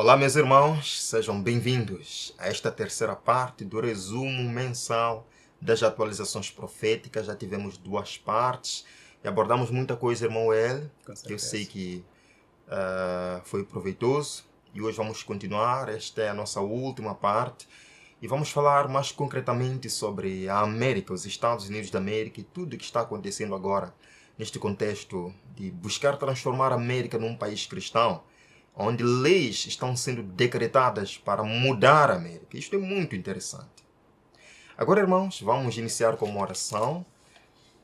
Olá, meus irmãos, sejam bem-vindos a esta terceira parte do resumo mensal das atualizações proféticas. Já tivemos duas partes e abordamos muita coisa, irmão El, que eu sei que foi proveitoso. E hoje vamos continuar, esta é a nossa última parte. E vamos falar mais concretamente sobre a América, os Estados Unidos da América e tudo o que está acontecendo agora neste contexto de buscar transformar a América num país cristão, onde leis estão sendo decretadas para mudar a América. Isto é muito interessante. Agora, irmãos, vamos iniciar com uma oração.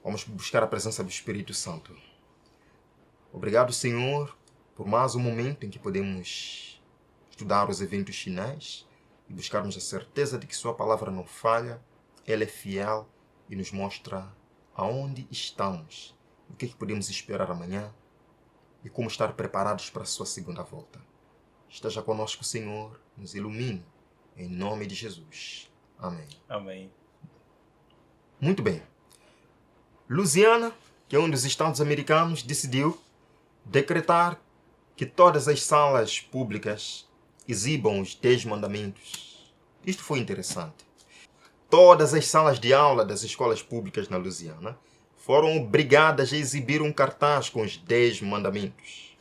Vamos buscar a presença do Espírito Santo. Obrigado, Senhor, por mais um momento em que podemos estudar os eventos finais e buscarmos a certeza de que Sua palavra não falha, ela é fiel e nos mostra aonde estamos, o que podemos esperar amanhã e como estar preparados para a Sua segunda volta. Esteja conosco, Senhor, nos ilumine, em nome de Jesus. Amém. Amém. Muito bem. Louisiana, que é um dos estados americanos, decidiu decretar que todas as salas públicas exibam os 10 mandamentos. Isto foi interessante. Todas as salas de aula das escolas públicas na Louisiana foram obrigadas a exibir um cartaz com os 10 mandamentos.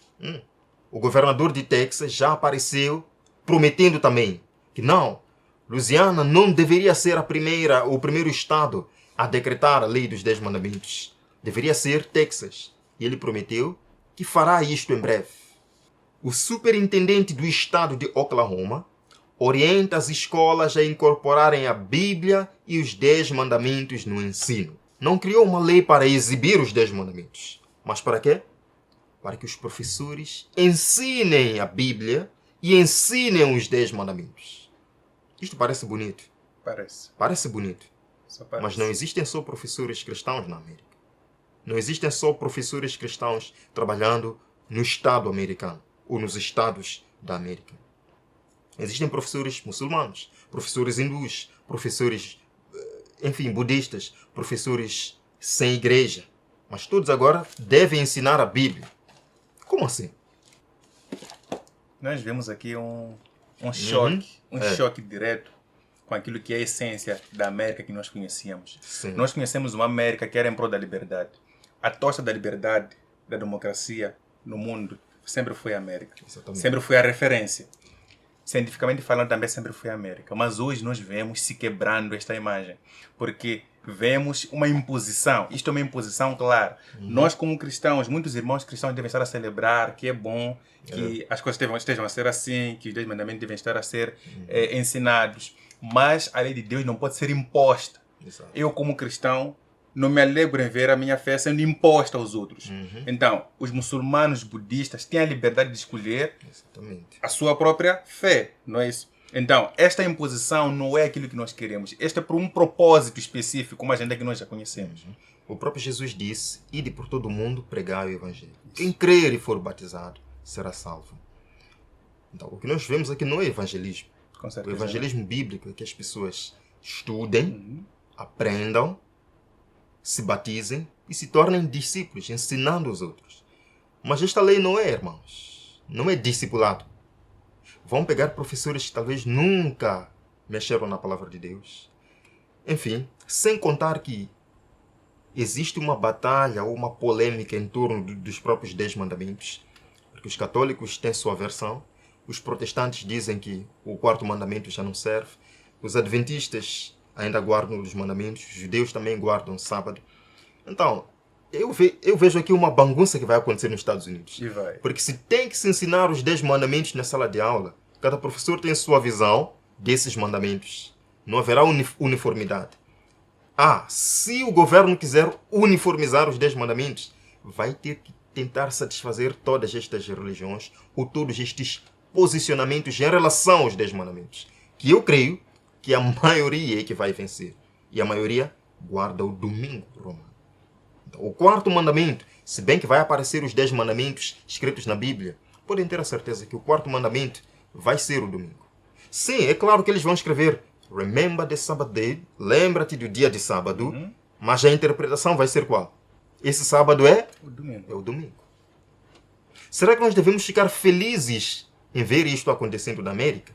O governador de Texas já apareceu prometendo também que não, Louisiana não deveria ser o primeiro estado a decretar a lei dos 10 mandamentos. Deveria ser Texas. E ele prometeu que fará isto em breve. O superintendente do estado de Oklahoma orienta as escolas a incorporarem a Bíblia e os 10 mandamentos no ensino. Não criou uma lei para exibir os 10 mandamentos. Mas para quê? Para que os professores ensinem a Bíblia e ensinem os 10 mandamentos. Isto parece bonito. Parece bonito. Mas não existem só professores cristãos na América. Não existem só professores cristãos trabalhando no Estado americano ou nos estados da América. Existem professores muçulmanos, professores hindus, professores, budistas, professores sem igreja. Mas todos agora devem ensinar a Bíblia. Como assim? Nós vemos aqui um choque direto com aquilo que é a essência da América que nós conhecíamos. Sim. Nós conhecemos uma América que era em prol da liberdade. A tocha da liberdade, da democracia no mundo sempre foi a América. Exatamente. Sempre foi a referência. Cientificamente falando, também sempre foi a América. Mas hoje nós vemos se quebrando esta imagem. Porque vemos uma imposição. Isto é uma imposição, claro. Nós, como cristãos, muitos irmãos cristãos devem estar a celebrar que é bom, que as coisas estejam a ser assim, que os 10 mandamentos devem estar a ser ensinados. Mas a lei de Deus não pode ser imposta. Exato. Eu, como cristão, não me alegro em ver a minha fé sendo imposta aos outros. Então, os muçulmanos budistas têm a liberdade de escolher a sua própria fé, não é isso? Então, esta imposição não é aquilo que nós queremos. Este é por um propósito específico, uma agenda que nós já conhecemos. O próprio Jesus disse, ide por todo o mundo pregar o Evangelho. Quem crer e for batizado será salvo. Então, o que nós vemos aqui não é evangelismo. Com certeza, o evangelismo bíblico é que as pessoas estudem, aprendam, se batizem e se tornem discípulos, ensinando os outros. Mas esta lei não é, irmãos. Não é discipulado. Vão pegar professores que talvez nunca mexeram na palavra de Deus. Enfim, sem contar que existe uma batalha ou uma polêmica em torno dos próprios 10 mandamentos. Porque os católicos têm sua versão. Os protestantes dizem que o 4º mandamento já não serve. Os adventistas ainda guardam os mandamentos. Os judeus também guardam o sábado. Então, eu vejo aqui uma bagunça que vai acontecer nos Estados Unidos. E vai. Porque se tem que se ensinar os 10 mandamentos na sala de aula, cada professor tem sua visão desses mandamentos. Não haverá uniformidade. Se o governo quiser uniformizar os 10 mandamentos, vai ter que tentar satisfazer todas estas religiões ou todos estes posicionamentos em relação aos 10 mandamentos. Que eu creio que a maioria é que vai vencer. E a maioria guarda o domingo romano. Então, o 4º mandamento, se bem que vai aparecer os 10 mandamentos escritos na Bíblia, podem ter a certeza que o 4º mandamento vai ser o domingo. Sim, é claro que eles vão escrever Remember the Sabbath Day, lembra-te do dia de sábado, mas a interpretação vai ser qual? Esse sábado é? O domingo. É o domingo. Será que nós devemos ficar felizes em ver isto acontecendo na América?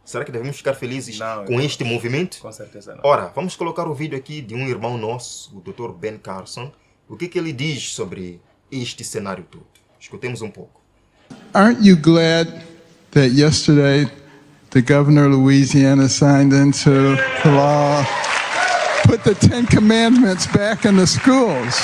Será que devemos ficar felizes Não, com este movimento? Com certeza não. Ora, vamos colocar o vídeo aqui de um irmão nosso, o Dr. Ben Carson. O que ele diz sobre este cenário todo? Escutemos um pouco. Aren't you glad that yesterday the governor of Louisiana signed into the law, put the 10 Commandments back in the schools?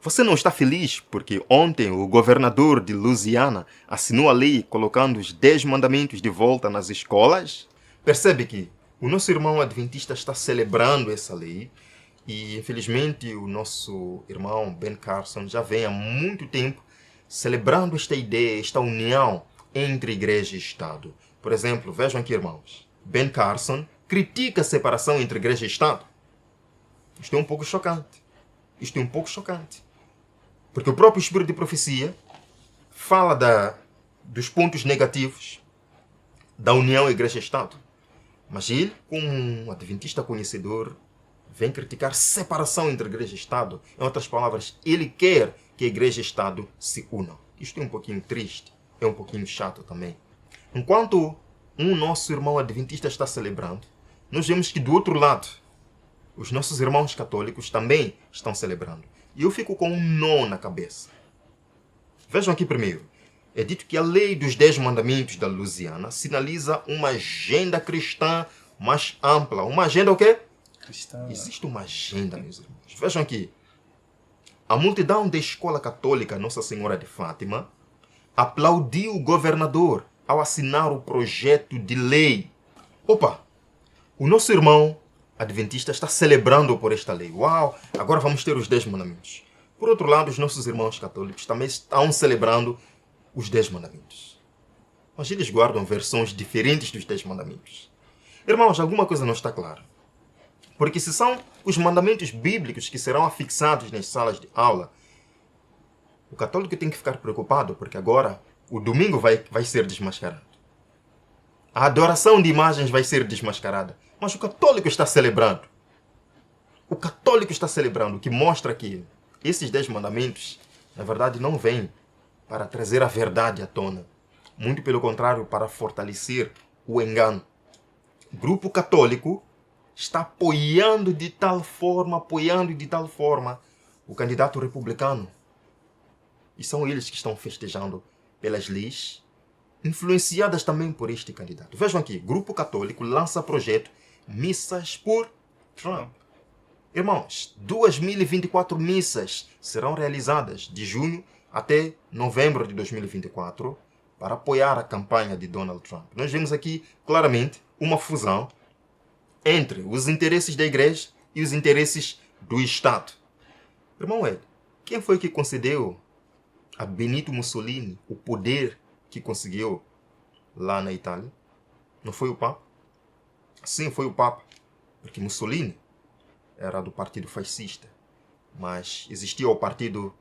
Você não está feliz porque ontem o governador de Louisiana assinou a lei colocando os 10 mandamentos de volta nas escolas? Percebe que o nosso irmão adventista está celebrando essa lei e, infelizmente, o nosso irmão Ben Carson já vem há muito tempo celebrando esta ideia, esta união entre igreja e Estado. Por exemplo, vejam aqui, irmãos, Ben Carson critica a separação entre igreja e Estado. Isto é um pouco chocante. Isto é um pouco chocante. Porque o próprio Espírito de Profecia fala dos pontos negativos da união igreja-estado. Mas ele, como um adventista conhecedor, vem criticar separação entre igreja e Estado. Em outras palavras, ele quer que a igreja e Estado se unam. Isto é um pouquinho triste, é um pouquinho chato também. Enquanto um nosso irmão adventista está celebrando, nós vemos que do outro lado, os nossos irmãos católicos também estão celebrando. E eu fico com um nó na cabeça. Vejam aqui primeiro. É dito que a lei dos 10 mandamentos da Louisiana sinaliza uma agenda cristã mais ampla. Uma agenda o quê? Cristã. Existe uma agenda, meus irmãos. Vejam aqui. A multidão da escola católica Nossa Senhora de Fátima aplaudiu o governador ao assinar o projeto de lei. Opa! O nosso irmão adventista está celebrando por esta lei. Uau! Agora vamos ter os 10 mandamentos. Por outro lado, os nossos irmãos católicos também estão celebrando os 10 mandamentos. Mas eles guardam versões diferentes dos 10 mandamentos. Irmãos, alguma coisa não está clara. Porque se são os mandamentos bíblicos que serão afixados nas salas de aula, o católico tem que ficar preocupado, porque agora o domingo vai ser desmascarado. A adoração de imagens vai ser desmascarada. Mas o católico está celebrando. O católico está celebrando, o que mostra que esses 10 mandamentos, na verdade, não vêm para trazer a verdade à tona. Muito pelo contrário, para fortalecer o engano. O grupo católico está apoiando de tal forma o candidato republicano. E são eles que estão festejando pelas leis, influenciadas também por este candidato. Vejam aqui, grupo católico lança projeto Missas por Trump. Irmãos, 2024 missas serão realizadas de junho até novembro de 2024 para apoiar a campanha de Donald Trump. Nós vemos aqui claramente uma fusão entre os interesses da igreja e os interesses do Estado. Irmão Ed, quem foi que concedeu a Benito Mussolini o poder que conseguiu lá na Itália? Não foi o Papa? Sim, foi o Papa. Porque Mussolini era do partido fascista, mas existia o partido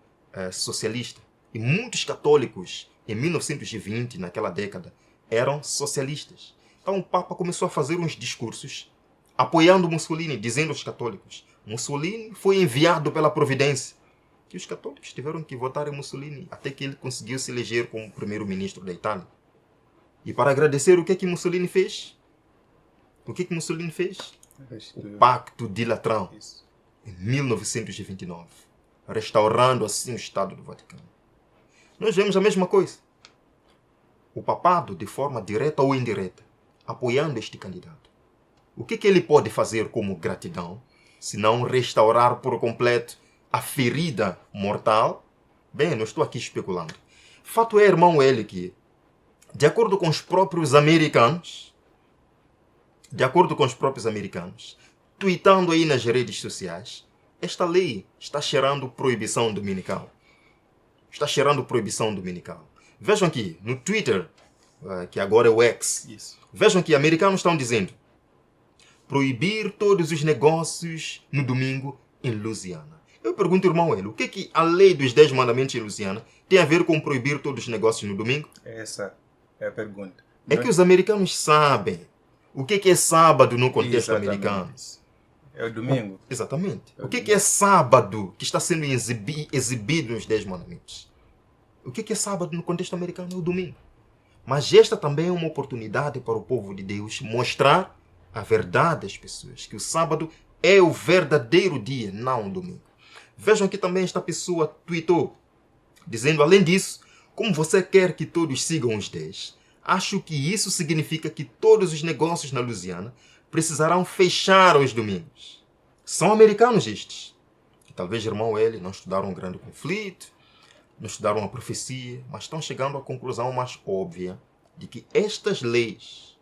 socialista. E muitos católicos, em 1920, naquela década, eram socialistas. Então o Papa começou a fazer uns discursos apoiando Mussolini, dizendo aos católicos: Mussolini foi enviado pela providência. E os católicos tiveram que votar em Mussolini até que ele conseguiu se eleger como primeiro-ministro da Itália. E para agradecer, o que é que Mussolini fez? O que é que Mussolini fez? O Pacto de Latrão, em 1929, restaurando assim o Estado do Vaticano. Nós vemos a mesma coisa. O papado, de forma direta ou indireta, apoiando este candidato. O que ele pode fazer como gratidão, se não restaurar por completo a ferida mortal? Bem, não estou aqui especulando. Fato é, irmão Eli, que, de acordo com os próprios americanos, tweetando aí nas redes sociais, esta lei está cheirando proibição dominical. Está cheirando proibição dominical. Vejam aqui, no Twitter, que agora é o X, Isso. Vejam que americanos estão dizendo: proibir todos os negócios no domingo em Louisiana. Eu pergunto, irmão Eli, o que a lei dos 10 mandamentos em Louisiana tem a ver com proibir todos os negócios no domingo? Essa é a pergunta. É que os americanos sabem o que é sábado no contexto Exatamente. americano. É o domingo. Exatamente. O que é sábado que está sendo exibido nos 10 mandamentos? O que é sábado no contexto americano? É o domingo. Mas esta também é uma oportunidade para o povo de Deus mostrar a verdade às pessoas, que o sábado é o verdadeiro dia, não o domingo. Vejam que também esta pessoa tweetou, dizendo, além disso, como você quer que todos sigam os 10, acho que isso significa que todos os negócios na Louisiana precisarão fechar aos domingos. São americanos estes, que talvez, irmão Eli, não estudaram um grande conflito, não estudaram a profecia, mas estão chegando à conclusão mais óbvia de que estas leis,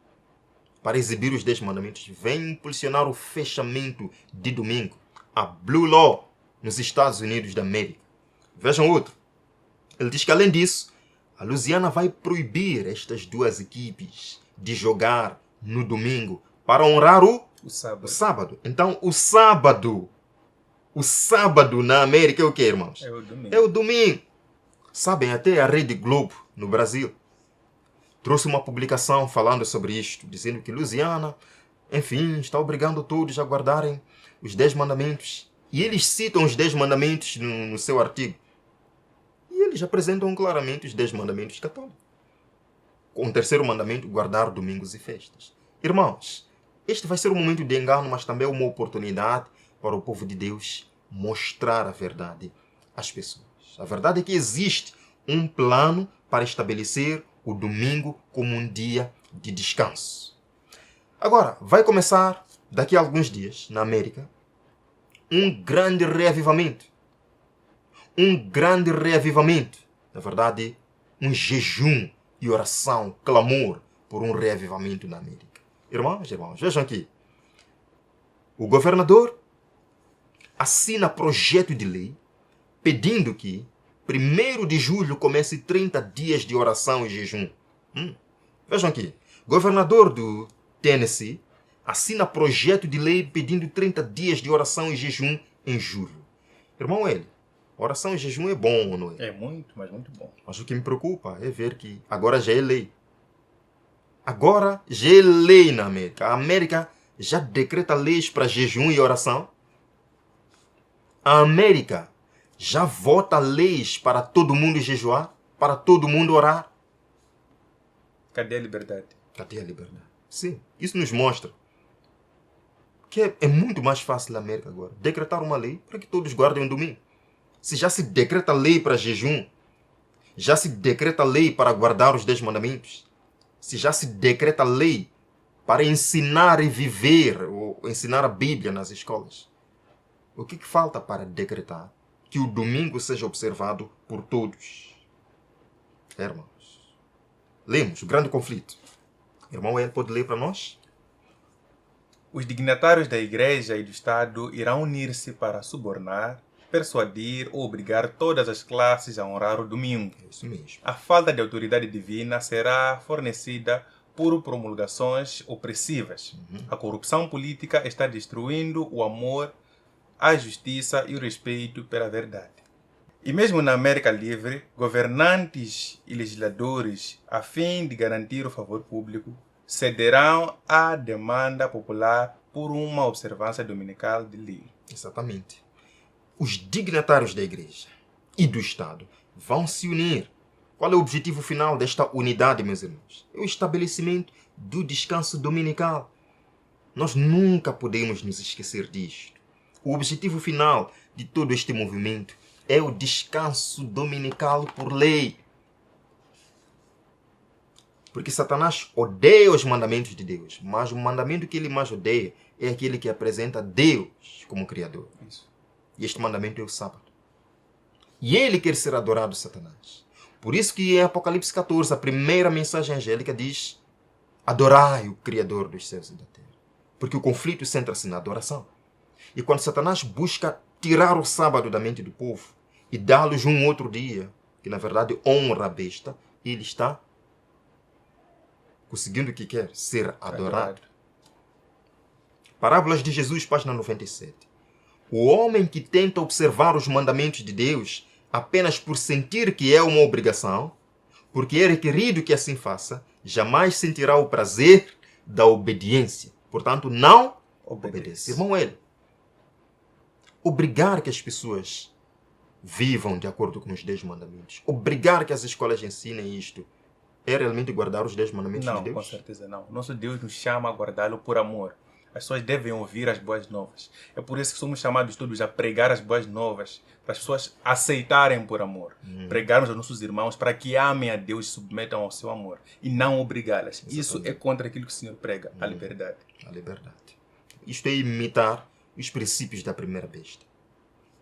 para exibir os 10 mandamentos, vêm impulsionar o fechamento de domingo, a Blue Law, nos Estados Unidos da América. Vejam outro. Ele diz que, além disso, a Louisiana vai proibir estas duas equipes de jogar no domingo para honrar o sábado. Então, o sábado na América é o quê, irmãos? É o domingo. É o domingo. Sabem, até a Rede Globo, no Brasil, trouxe uma publicação falando sobre isto, dizendo que Louisiana, enfim, está obrigando todos a guardarem os 10 mandamentos. E eles citam os 10 mandamentos no seu artigo. E eles apresentam claramente os 10 mandamentos católicos. Com o terceiro mandamento, guardar domingos e festas. Irmãos, este vai ser um momento de engano, mas também uma oportunidade para o povo de Deus mostrar a verdade às pessoas. A verdade é que existe um plano para estabelecer o domingo como um dia de descanso. Agora, vai começar, daqui a alguns dias, na América, um grande reavivamento. Um grande reavivamento. Na verdade, um jejum e oração, clamor por um reavivamento na América. Irmãos, vejam aqui. O governador assina projeto de lei pedindo que 1º de julho comece 30 dias de oração e jejum. Vejam aqui. Governador do Tennessee assina projeto de lei pedindo 30 dias de oração e jejum em julho. Irmão Eli, oração e jejum é bom, não é? É muito, mas muito bom. Mas o que me preocupa é ver que agora já é lei. Agora já é lei na América. A América já decreta leis para jejum e oração. A América já vota leis para todo mundo jejuar, para todo mundo orar. Cadê a liberdade? Cadê a liberdade? Sim, isso nos mostra que é muito mais fácil na América agora decretar uma lei para que todos guardem o domingo. Se já se decreta lei para jejum, já se decreta lei para guardar os 10 mandamentos, se já se decreta lei para ensinar e viver, ou ensinar a Bíblia nas escolas, o que falta para decretar que o domingo seja observado por todos? Irmãos, lemos o grande conflito. Irmão, ele pode ler para nós? Os dignatários da Igreja e do Estado irão unir-se para subornar, persuadir ou obrigar todas as classes a honrar o domingo. É isso mesmo. A falta de autoridade divina será fornecida por promulgações opressivas. A corrupção política está destruindo o amor, a justiça e o respeito pela verdade. E mesmo na América Livre, governantes e legisladores, a fim de garantir o favor público, cederão à demanda popular por uma observância dominical de lei. Exatamente. Os dignatários da Igreja e do Estado vão se unir. Qual é o objetivo final desta unidade, meus irmãos? É o estabelecimento do descanso dominical. Nós nunca podemos nos esquecer disto. O objetivo final de todo este movimento é o descanso dominical por lei. Porque Satanás odeia os mandamentos de Deus, mas o mandamento que ele mais odeia é aquele que apresenta Deus como Criador. Isso. E este mandamento é o sábado. E ele quer ser adorado, Satanás. Por isso que em Apocalipse 14, a primeira mensagem angélica diz: adorai o Criador dos céus e da terra. Porque o conflito centra-se na adoração. E quando Satanás busca tirar o sábado da mente do povo e dá-los um outro dia, que na verdade honra a besta, ele está conseguindo o que quer, ser adorado. Parábolas de Jesus, página 97. O homem que tenta observar os mandamentos de Deus apenas por sentir que é uma obrigação, porque é requerido que assim faça, jamais sentirá o prazer da obediência. Portanto, não obedece. Irmão, ele obrigar que as pessoas vivam de acordo com os 10 mandamentos. Obrigar que as escolas ensinem isto é realmente guardar os 10 mandamentos de Não, Deus? com certeza não. Nosso Deus nos chama a guardá-lo por amor. As pessoas devem ouvir as boas novas. É por isso que somos chamados todos a pregar as boas novas, para as pessoas aceitarem por amor. Pregarmos aos nossos irmãos para que amem a Deus e submetam ao seu amor, e não obrigá-las. Isso é contra aquilo que o Senhor prega, a liberdade. A liberdade. Isto é imitar os princípios da primeira besta.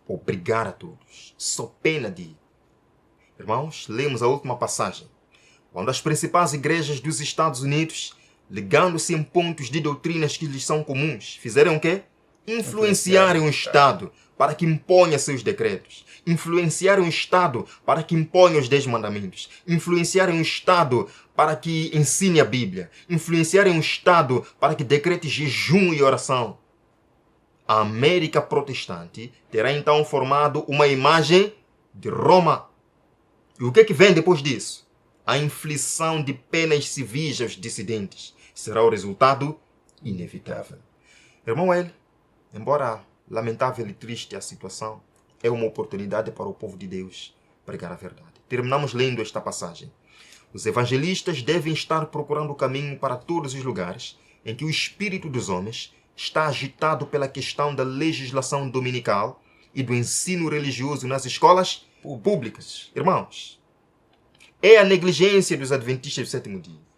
Obrigar a todos, só pena de... Irmãos, lemos a última passagem, quando as principais igrejas dos Estados Unidos, ligando-se em pontos de doutrinas que lhes são comuns, fizeram o quê? Influenciarem o Estado para que imponha seus decretos. Influenciarem o Estado para que imponha os 10 mandamentos. Influenciarem o Estado para que ensine a Bíblia. Influenciarem o Estado para que decrete jejum e oração. A América protestante terá então formado uma imagem de Roma. E o que é que vem depois disso? A inflição de penas civis aos dissidentes será o resultado inevitável. Irmão L, embora lamentável e triste a situação, é uma oportunidade para o povo de Deus pregar a verdade. Terminamos lendo esta passagem. Os evangelistas devem estar procurando o caminho para todos os lugares em que o espírito dos homens está agitado pela questão da legislação dominical e do ensino religioso nas escolas públicas. Irmãos, é a negligência dos adventistas do sétimo dia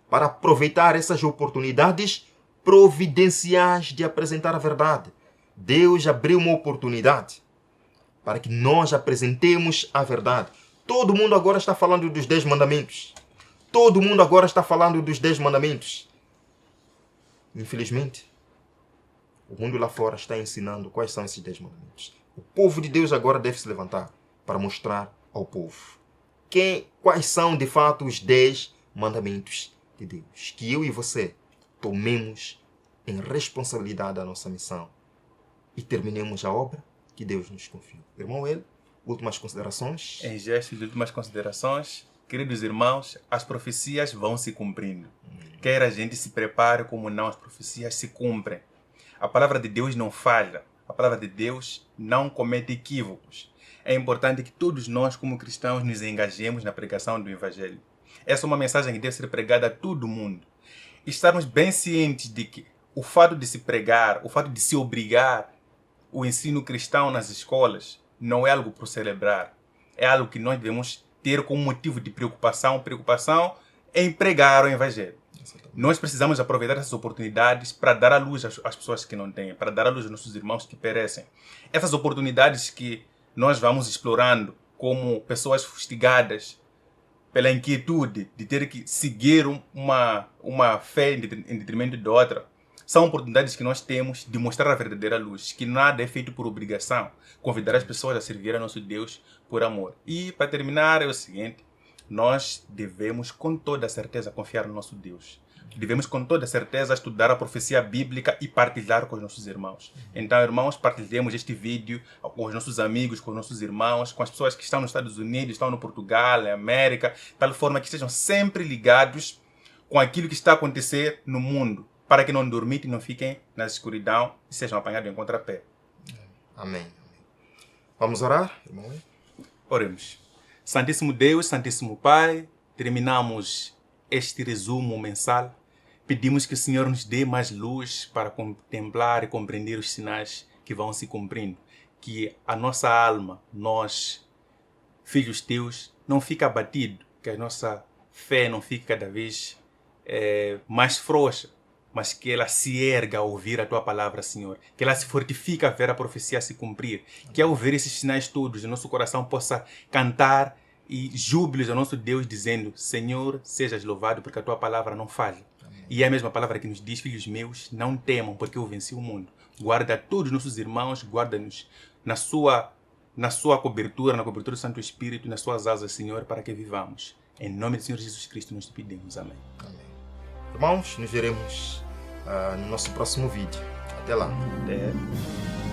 para aproveitar essas oportunidades providenciais de apresentar a verdade. Deus abriu uma oportunidade para que nós apresentemos a verdade. Todo mundo agora está falando dos 10 mandamentos. Todo mundo agora está falando dos 10 mandamentos. Infelizmente, o mundo lá fora está ensinando quais são esses 10 mandamentos. O povo de Deus agora deve se levantar para mostrar ao povo quais são de fato os 10 mandamentos de Deus. Que eu e você tomemos em responsabilidade a nossa missão e terminemos a obra que Deus nos confiou. Irmão ele, últimas considerações? Em gesto de últimas considerações, queridos irmãos, as profecias vão se cumprindo. Quer a gente se prepare como não, as profecias se cumprem. A palavra de Deus não falha. A palavra de Deus não comete equívocos. É importante que todos nós, como cristãos, nos engajemos na pregação do Evangelho. Essa é uma mensagem que deve ser pregada a todo mundo. E estarmos bem cientes de que o fato de se pregar, o fato de se obrigar o ensino cristão nas escolas não é algo para celebrar. É algo que nós devemos ter como motivo de preocupação em pregar o Evangelho. Nós precisamos aproveitar essas oportunidades para dar à luz às pessoas que não têm, para dar à luz aos nossos irmãos que perecem. Essas oportunidades que nós vamos explorando como pessoas fustigadas pela inquietude de ter que seguir uma fé em detrimento de outra, são oportunidades que nós temos de mostrar a verdadeira luz, que nada é feito por obrigação, convidar as pessoas a servir a nosso Deus por amor. E, para terminar, é o seguinte: nós devemos com toda certeza confiar no nosso Deus. Devemos com toda certeza estudar a profecia bíblica e partilhar com os nossos irmãos. Então, irmãos, partilhemos este vídeo com os nossos amigos, com os nossos irmãos, com as pessoas que estão nos Estados Unidos, estão no Portugal, na América, de tal forma que estejam sempre ligados com aquilo que está a acontecer no mundo, para que não dormitem e não fiquem na escuridão e sejam apanhados em contrapé. Amém. Vamos orar, irmão? Oremos. Santíssimo Deus, Santíssimo Pai, terminamos este resumo mensal. Pedimos que o Senhor nos dê mais luz para contemplar e compreender os sinais que vão se cumprindo. Que a nossa alma, nós, filhos teus, não fique abatido, que a nossa fé não fique cada vez mais frouxa, mas que ela se erga ao ouvir a Tua palavra, Senhor. Que ela se fortifique a ver a profecia se cumprir. Que ao ver esses sinais todos, o nosso coração possa cantar e júbilos ao nosso Deus, dizendo: Senhor, sejas louvado, porque a Tua palavra não falha. Amém. E é a mesma palavra que nos diz: filhos meus, não temam, porque eu venci o mundo. Guarda todos os nossos irmãos, guarda-nos na sua cobertura, na cobertura do Santo Espírito, nas suas asas, Senhor, para que vivamos. Em nome do Senhor Jesus Cristo nós te pedimos. Amém. Amém. Irmãos, nos veremos no nosso próximo vídeo. Até lá. Até.